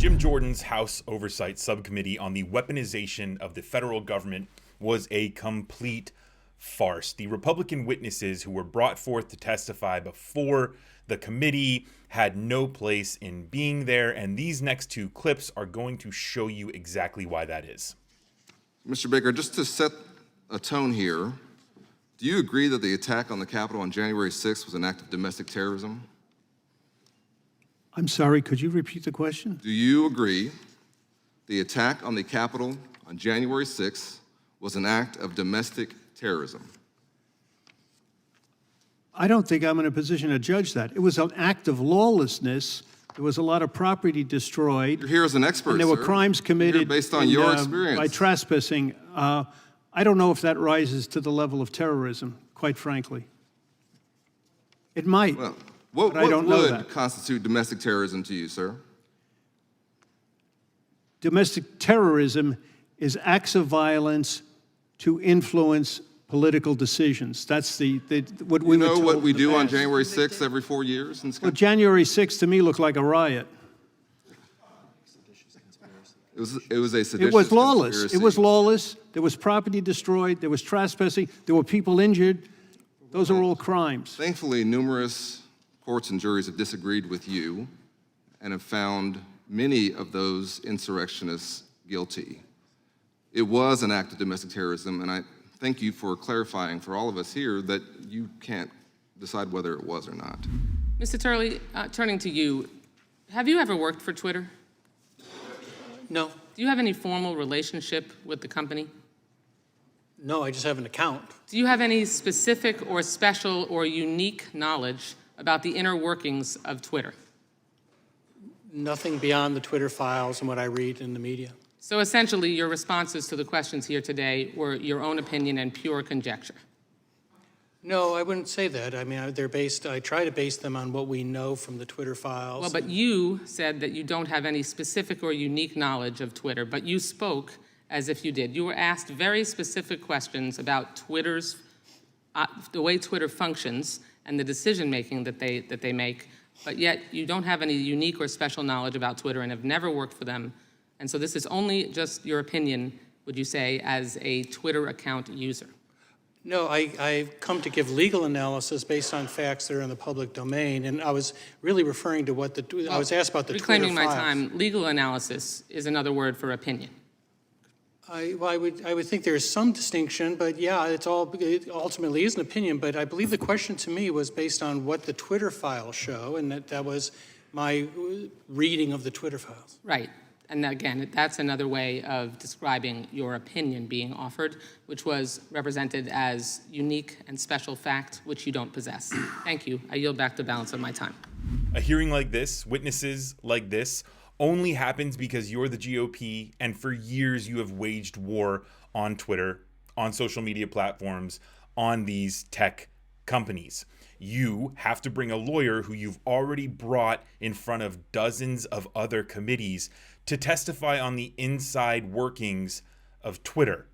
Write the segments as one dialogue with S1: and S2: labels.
S1: Jim Jordan's House Oversight Subcommittee on the weaponization of the federal government was a complete farce. The Republican witnesses who were brought forth to testify before the committee had no place in being there, and these next two clips are going to show you exactly why that is.
S2: Mr. Baker, just to set a tone here, do you agree that the attack on the Capitol on January 6th was an act of domestic terrorism?
S3: I'm sorry, could you repeat the question?
S2: Do you agree the attack on the Capitol on January 6th was an act of domestic terrorism?
S3: I don't think I'm in a position to judge that. It was an act of lawlessness. There was a lot of property destroyed.
S2: You're here as an expert,
S3: and there were
S2: sir.
S3: crimes committed
S2: based on your experience.
S3: by trespassing. I don't know if that rises to the level of terrorism, quite frankly. It might.
S2: Well,
S3: but I don't
S2: what
S3: know
S2: would
S3: that.
S2: constitute domestic terrorism to you, sir?
S3: Domestic terrorism is acts of violence to influence political decisions. That's what we were told.
S2: You know what we
S3: in the
S2: do on
S3: past.
S2: January 6th every 4 years in this
S3: Well,
S2: country?
S3: January 6th to me looked like a riot.
S2: It was a seditious
S3: It was lawless.
S2: conspiracy.
S3: It was lawless. There was property destroyed. There was trespassing. There were people injured. Those are all crimes.
S2: Thankfully, numerous courts and juries have disagreed with you and have found many of those insurrectionists guilty. It was an act of domestic terrorism, and I thank you for clarifying for all of us here that you can't decide whether it was or not.
S4: Mr. Turley, turning to you, have you ever worked for Twitter?
S5: No,
S4: Do you have any formal relationship with the company?
S5: no, I just have an account.
S4: Do you have any specific or special or unique knowledge about the inner workings of Twitter?
S5: Nothing beyond the Twitter files and what I read in the media.
S4: So essentially, your responses to the questions here today were your own opinion and pure conjecture.
S5: No, I wouldn't say that. I mean, I try to base them on what we know from the Twitter files.
S4: Well, but you said that you don't have any specific or unique knowledge of Twitter, but you spoke as if you did. You were asked very specific questions about Twitter's, the way Twitter functions and the decision-making that they make, but yet you don't have any unique or special knowledge about Twitter and have never worked for them. And so this is only just your opinion, would you say, as a Twitter account user?
S5: No, I've come to give legal analysis based on facts that are in the public domain, and I was really referring to what I was asked about the Twitter files.
S4: Reclaiming my time, legal analysis is another word for opinion.
S5: I would think there is some distinction, but yeah, it ultimately is an opinion, but I believe the question to me was based on what the Twitter files show, and that was my reading of the Twitter files.
S4: Right. And again, that's another way of describing your opinion being offered, which was represented as unique and special fact, which you don't possess. Thank you. I yield back the balance of my time.
S1: A hearing like this, witnesses like this, only happens because you're the GOP, and for years you have waged war on Twitter, on social media platforms, on these tech companies. You have to bring a lawyer who you've already brought in front of dozens of other committees to testify on the inside workings of Twitter.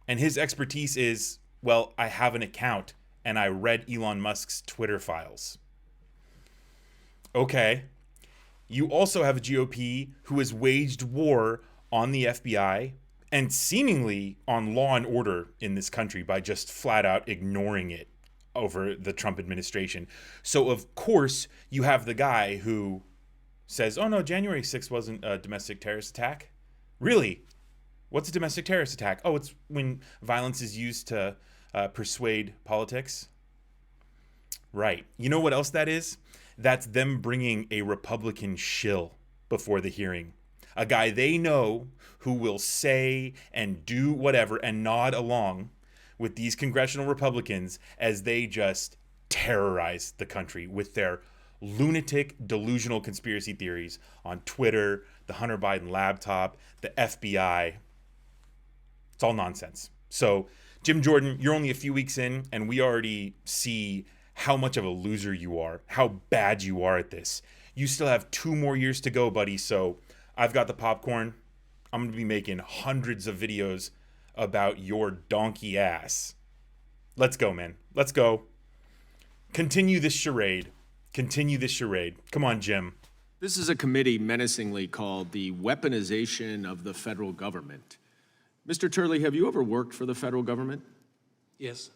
S1: And his expertise is, well, I have an account and I read Elon Musk's Twitter files. Okay. You also have a GOP who has waged war on the FBI and seemingly on law and order in this country by just flat out ignoring it over the Trump administration. So of course you have the guy who says, oh no, January 6th wasn't a domestic terrorist attack. Really? What's a domestic terrorist attack? Oh, it's when violence is used to persuade politics. Right. You know what else that is? That's them bringing a Republican shill before the hearing. A guy they know who will say and do whatever and nod along with these congressional Republicans as they just terrorize the country with their lunatic, delusional conspiracy theories on Twitter, the Hunter Biden laptop, the FBI. It's all nonsense. So, Jim Jordan, you're only a few weeks in, and we already see how much of a loser you are, how bad you are at this. You still have 2 more years to go, buddy, so I've got the popcorn. I'm going to be making hundreds of videos about your donkey ass. Let's go, man. Let's go. Continue this charade. Continue this charade. Come on, Jim.
S6: This is a committee menacingly called the Weaponization of the Federal Government. Mr. Turley, have you ever worked for the federal government?
S5: Yes.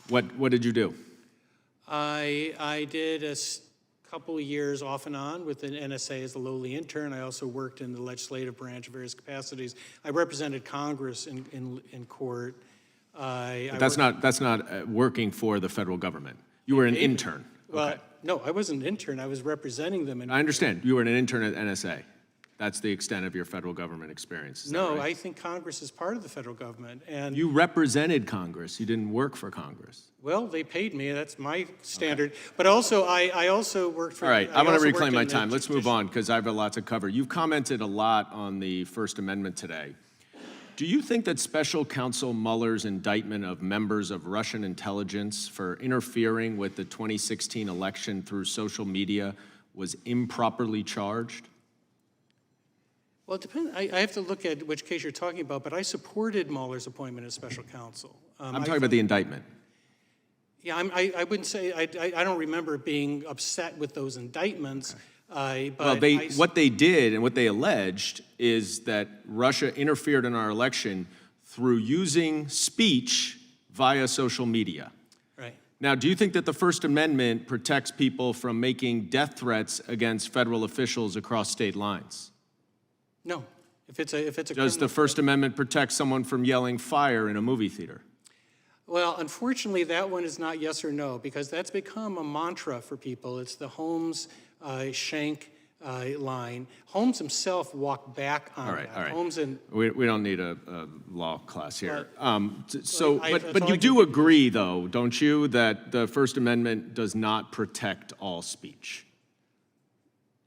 S6: What did you do?
S5: I did a couple of years off and on with the NSA as a lowly intern. I also worked in the legislative branch of various capacities. I represented Congress in court.
S6: But that's not working for the federal government. You were an intern.
S5: Well,
S6: Okay.
S5: no, I wasn't an intern. I was representing them.
S6: I understand. You were an intern at NSA. That's the extent of your federal government experience. Is that
S5: No,
S6: right?
S5: I think Congress is part of the federal government. And
S6: You represented Congress. You didn't work for Congress.
S5: well, they paid me. That's my standard. But also, I also worked for.
S6: All right,
S5: I
S6: I'm going to
S5: also
S6: reclaim
S5: worked
S6: my
S5: in the
S6: time. Let's move
S5: judicial-
S6: on because I have a lot to cover. You've commented a lot on the First Amendment today. Do you think that Special Counsel Mueller's indictment of members of Russian intelligence for interfering with the 2016 election through social media was improperly charged?
S5: Well, it depends. I have to look at which case you're talking about, but I supported Mueller's appointment as special counsel.
S6: I'm talking about the indictment.
S5: Yeah, I wouldn't say, I don't remember being upset with those indictments.
S6: Well, what they did and what they alleged is that Russia interfered in our election through using speech via social media.
S5: Right.
S6: Now, do you think that the First Amendment protects people from making death threats against federal officials across state lines?
S5: No. If it's a
S6: Does
S5: criminal
S6: the First Amendment protect someone from yelling fire in a movie theater?
S5: Well, unfortunately, that one is not yes or no, because that's become a mantra for people. It's the Holmes Schenck line. Holmes himself walked back on
S6: All right,
S5: that.
S6: all right.
S5: Holmes and
S6: We don't need a law class here.
S5: that's
S6: But
S5: all
S6: you
S5: I
S6: do
S5: can-
S6: agree, though, don't you, that the First Amendment does not protect all speech?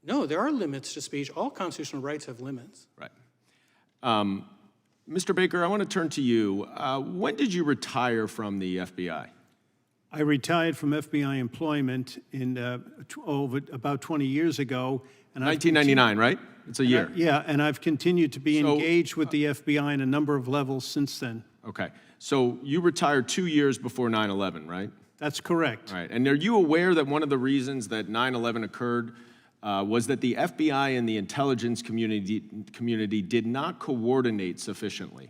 S5: no, there are limits to speech. All constitutional rights have limits.
S6: Right. Mr. Baker, I want to turn to you. When did you retire from the FBI?
S3: I retired from FBI employment in about 20 years ago. And I've
S6: 1999, right? It's a year.
S3: Yeah, and I've continued to be
S6: So,
S3: engaged with the FBI on a number of levels since then.
S6: Okay. So you retired 2 years before 9/11, right?
S3: That's correct.
S6: All right. And are you aware that one of the reasons that 9/11 occurred was that the FBI and the intelligence community did not coordinate sufficiently?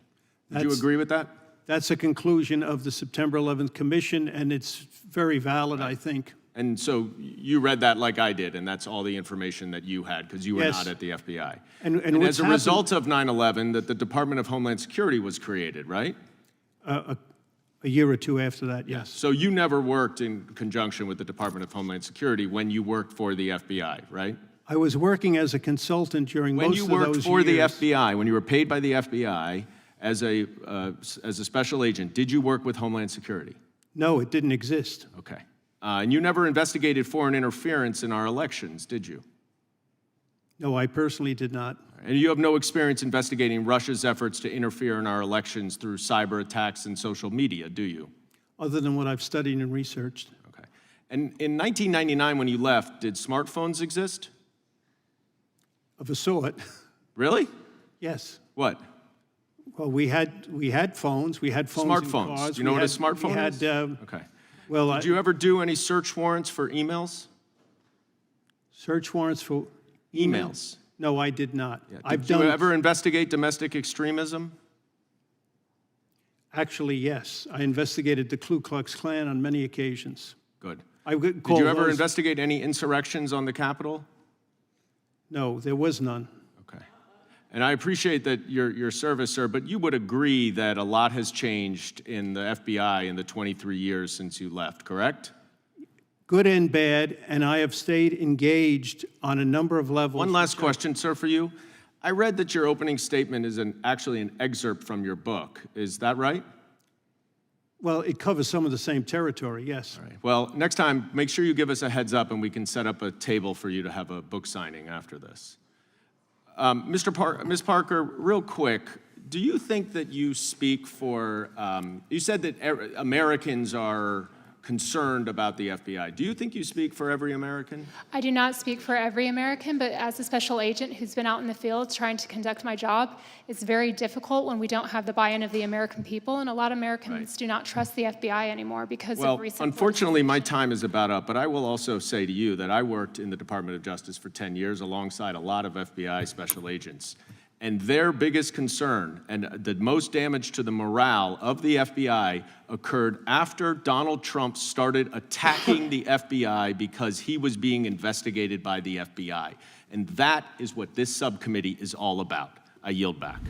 S6: Would you
S3: That's-
S6: agree with that?
S3: That's a conclusion of the September 11th Commission, and it's very valid, I think.
S6: And so you read that like I did, and that's all the information that you had because you were
S3: Yes.
S6: not at the FBI.
S3: And
S6: And
S3: what's
S6: as a
S3: happened-
S6: result of 9/11, that the Department of Homeland Security was created, right?
S3: A year or two after that, yes.
S6: So you never worked in conjunction with the Department of Homeland Security when you worked for the FBI, right?
S3: I was working as a consultant during
S6: When
S3: most
S6: you
S3: of
S6: worked
S3: those
S6: for the
S3: years.
S6: FBI, when you were paid by the FBI as a special agent, did you work with Homeland Security?
S3: No, it didn't exist.
S6: Okay. And you never investigated foreign interference in our elections, did you?
S3: No, I personally did not.
S6: And you have no experience investigating Russia's efforts to interfere in our elections through cyber attacks and social media, do you?
S3: Other than what I've studied and researched.
S6: Okay. And in 1999, when you left, did smartphones exist?
S3: Of a sort,
S6: Really?
S3: yes.
S6: What?
S3: Well, we had phones. We had phones in
S6: Smartphones.
S3: cars.
S6: Do you know
S3: We
S6: what a
S3: had-
S6: smartphone
S3: we had,
S6: is? Okay.
S3: Well,
S6: Did you ever do any search warrants for emails?
S3: search warrants for
S6: Emails.
S3: No, I did not. I've
S6: Did you
S3: done,
S6: ever investigate domestic extremism?
S3: actually, yes. I investigated the Ku Klux Klan on many occasions.
S6: Good.
S3: I would
S6: Did
S3: call
S6: you ever
S3: those-
S6: investigate any insurrections on the Capitol?
S3: No, there was none.
S6: Okay. And I appreciate that your service, sir, but you would agree that a lot has changed in the FBI in the 23 years since you left, correct?
S3: Good and bad, and I have stayed engaged on a number of levels.
S6: One last question, sir, for you. I read that your opening statement is actually an excerpt from your book. Is that right?
S3: Well, it covers some of the same territory, yes.
S6: All right. Well, next time, make sure you give us a heads up and we can set up a table for you to have a book signing after this. Ms. Parker, real quick, do you think that you speak for, you said that Americans are concerned about the FBI. Do you think you speak for every American?
S7: I do not speak for every American, but as a special agent who's been out in the field trying to conduct my job, it's very difficult when we don't have the buy-in of the American people, and a lot of Americans do not trust the FBI anymore because of recent...
S6: Well, unfortunately, my time is about up, but I will also say to you that I worked in the Department of Justice for 10 years alongside a lot of FBI special agents. And their biggest concern and the most damage to the morale of the FBI occurred after Donald Trump started attacking the FBI because he was being investigated by the FBI. And that is what this subcommittee is all about. I yield back.